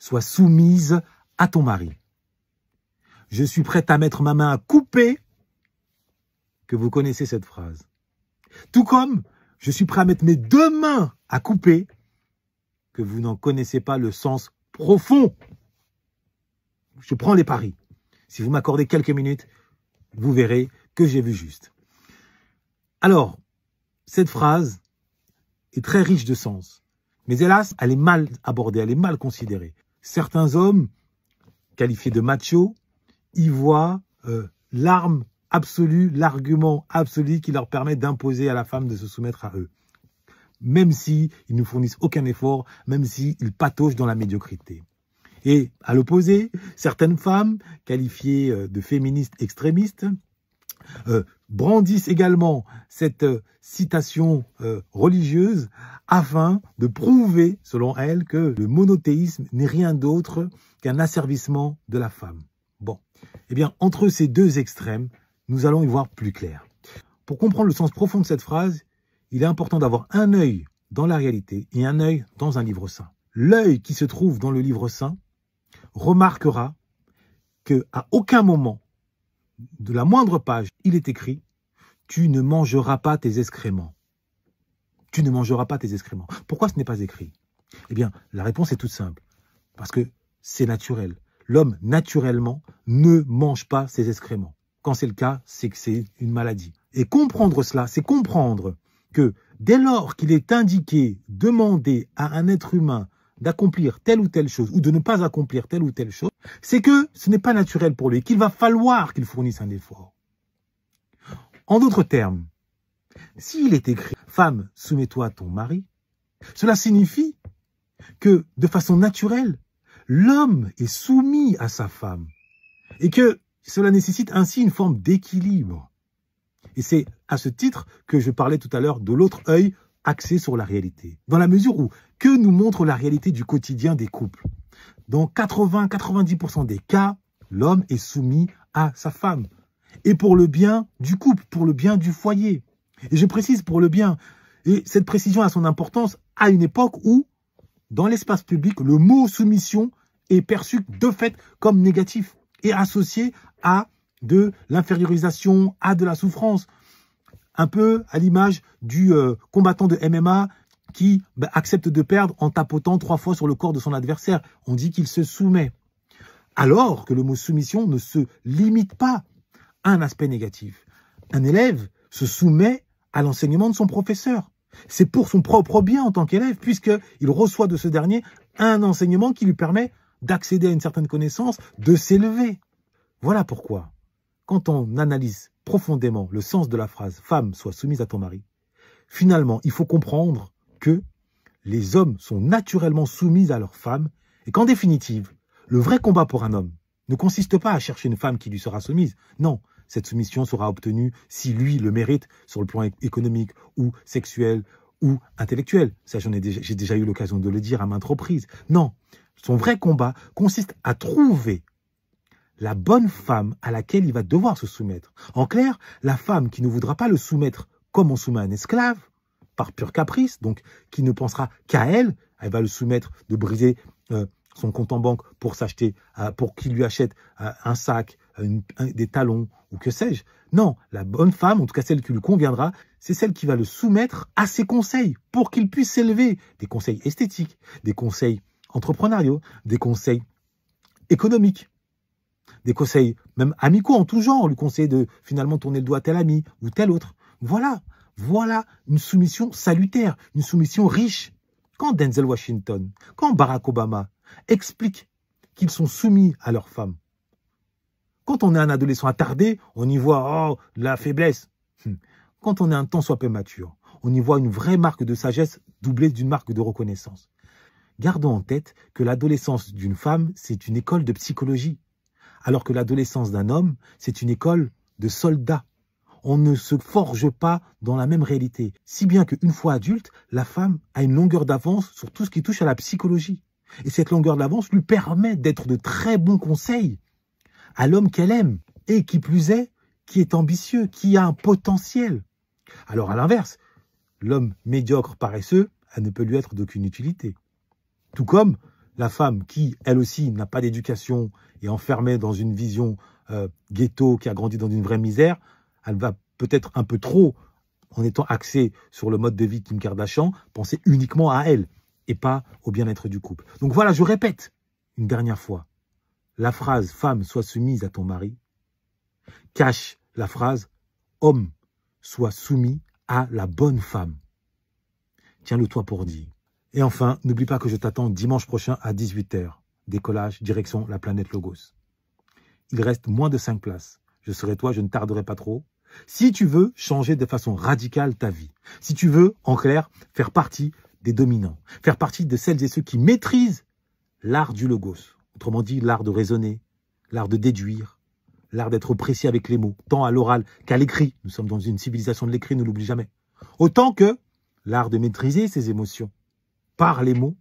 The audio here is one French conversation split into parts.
sois soumise à ton mari. Je suis prête à mettre ma main à couper, que vous connaissez cette phrase. Tout comme je suis prêt à mettre mes deux mains à couper, que vous n'en connaissez pas le sens profond. Je prends les paris. Si vous m'accordez quelques minutes, vous verrez que j'ai vu juste. Alors, cette phrase est très riche de sens. Mais hélas, elle est mal abordée, elle est mal considérée. Certains hommes, qualifiés de machos, y voient l'arme absolue, l'argument absolu qui leur permet d'imposer à la femme de se soumettre à eux. Même s'ils ne fournissent aucun effort, même s'ils pataugent dans la médiocrité. Et à l'opposé, certaines femmes, qualifiées de féministes extrémistes, brandissent également cette citation religieuse afin de prouver, selon elles, que le monothéisme n'est rien d'autre qu'un asservissement de la femme. Bon, eh bien, entre ces deux extrêmes, nous allons y voir plus clair. Pour comprendre le sens profond de cette phrase, il est important d'avoir un œil dans la réalité et un œil dans un livre saint. L'œil qui se trouve dans le livre saint remarquera qu'à aucun moment de la moindre page, il est écrit « Tu ne mangeras pas tes excréments ». Tu ne mangeras pas tes excréments. Pourquoi ce n'est pas écrit? Eh bien, la réponse est toute simple. Parce que c'est naturel. L'homme, naturellement, ne mange pas ses excréments. Quand c'est le cas, c'est que c'est une maladie. Et comprendre cela, c'est comprendre que dès lors qu'il est indiqué, demander à un être humain d'accomplir telle ou telle chose, ou de ne pas accomplir telle ou telle chose, c'est que ce n'est pas naturel pour lui, qu'il va falloir qu'il fournisse un effort. En d'autres termes, s'il est écrit « Femme, soumets-toi à ton mari », cela signifie que, de façon naturelle, l'homme est soumis à sa femme, et que cela nécessite ainsi une forme d'équilibre. Et c'est à ce titre que je parlais tout à l'heure de l'autre œil axé sur la réalité. Dans la mesure où, que nous montre la réalité du quotidien des couples? Dans 80-90% des cas, l'homme est soumis à sa femme. Et pour le bien du couple, pour le bien du foyer. Et je précise pour le bien. Et cette précision a son importance à une époque où, dans l'espace public, le mot soumission est perçu de fait comme négatif et associé à de l'infériorisation, à de la souffrance. Un peu à l'image du combattant de MMA qui accepte de perdre en tapotant 3 fois sur le corps de son adversaire. On dit qu'il se soumet. Alors que le mot soumission ne se limite pas à un aspect négatif. Un élève se soumet à l'enseignement de son professeur. C'est pour son propre bien en tant qu'élève, puisqu'il reçoit de ce dernier un enseignement qui lui permet d'accéder à une certaine connaissance, de s'élever. Voilà pourquoi, quand on analyse profondément le sens de la phrase « Femme, sois soumise à ton mari », finalement, il faut comprendre que les hommes sont naturellement soumis à leur femme et qu'en définitive, le vrai combat pour un homme ne consiste pas à chercher une femme qui lui sera soumise. Non, cette soumission sera obtenue si lui le mérite sur le plan économique ou sexuel ou intellectuel. Ça, j'ai déjà eu l'occasion de le dire à maintes reprises. Non, son vrai combat consiste à trouver la bonne femme à laquelle il va devoir se soumettre. En clair, la femme qui ne voudra pas le soumettre comme on soumet un esclave, par pur caprice, donc qui ne pensera qu'à elle, elle va le soumettre de briser son compte en banque pour s'acheter, pour qu'il lui achète un sac, des talons ou que sais-je. Non, la bonne femme, en tout cas celle qui lui conviendra, c'est celle qui va le soumettre à ses conseils pour qu'il puisse s'élever. Des conseils esthétiques, des conseils entrepreneuriaux, des conseils économiques, des conseils même amicaux en tout genre, lui conseiller de finalement tourner le doigt à tel ami ou tel autre. Voilà une soumission salutaire, une soumission riche. Quand Denzel Washington, quand Barack Obama expliquent qu'ils sont soumis à leur femme, quand on est un adolescent attardé, on y voit la faiblesse. Quand on est un tant soit peu mature, on y voit une vraie marque de sagesse doublée d'une marque de reconnaissance. Gardons en tête que l'adolescence d'une femme, c'est une école de psychologie, alors que l'adolescence d'un homme, c'est une école de soldats. On ne se forge pas dans la même réalité. Si bien qu'une fois adulte, la femme a une longueur d'avance sur tout ce qui touche à la psychologie. Et cette longueur d'avance lui permet d'être de très bons conseils à l'homme qu'elle aime. Et qui plus est, qui est ambitieux, qui a un potentiel. Alors à l'inverse, l'homme médiocre, paresseux, elle ne peut lui être d'aucune utilité. Tout comme la femme qui, elle aussi, n'a pas d'éducation et enfermée dans une vision ghetto, qui a grandi dans une vraie misère, elle va peut-être un peu trop, en étant axée sur le mode de vie Kim Kardashian, penser uniquement à elle et pas au bien-être du couple. Donc voilà, je répète une dernière fois. La phrase « femme, sois soumise à ton mari » cache la phrase « homme, sois soumis à la bonne femme ». Tiens-le toi pour dire. Et enfin, n'oublie pas que je t'attends dimanche prochain à 18 h. Décollage, direction la planète Logos. Il reste moins de 5 places. Je serai toi, je ne tarderai pas trop. Si tu veux changer de façon radicale ta vie, si tu veux, en clair, faire partie des dominants, faire partie de celles et ceux qui maîtrisent l'art du Logos, autrement dit l'art de raisonner, l'art de déduire, l'art d'être précis avec les mots, tant à l'oral qu'à l'écrit. Nous sommes dans une civilisation de l'écrit, ne l'oublie jamais. Autant que l'art de maîtriser ses émotions par les mots,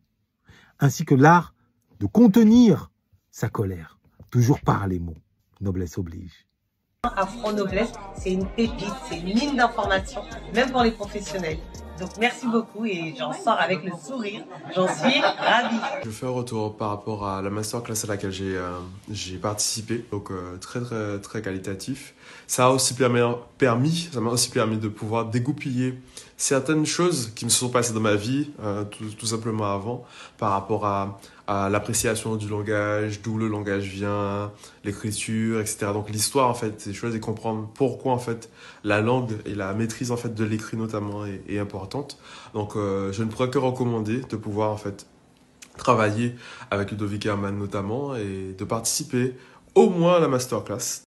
ainsi que l'art de contenir sa colère, toujours par les mots. Noblesse oblige. Afro Noblesse, c'est une pépite, c'est une mine d'informations, même pour les professionnels. Donc merci beaucoup et j'en sors avec le sourire, j'en suis ravie. Je fais un retour par rapport à la masterclass à laquelle j'ai participé, donc très qualitatif. Ça m'a aussi permis de pouvoir dégoupiller certaines choses qui me sont passées dans ma vie, tout simplement avant, par rapport à l'appréciation du langage, d'où le langage vient, l'écriture, etc. Donc l'histoire en fait, ces choses et comprendre pourquoi en fait la langue et la maîtrise en fait de l'écrit notamment est importante. Donc je ne pourrais que recommander de pouvoir en fait travailler avec Ludovic Herman notamment et de participer au moins à la masterclass.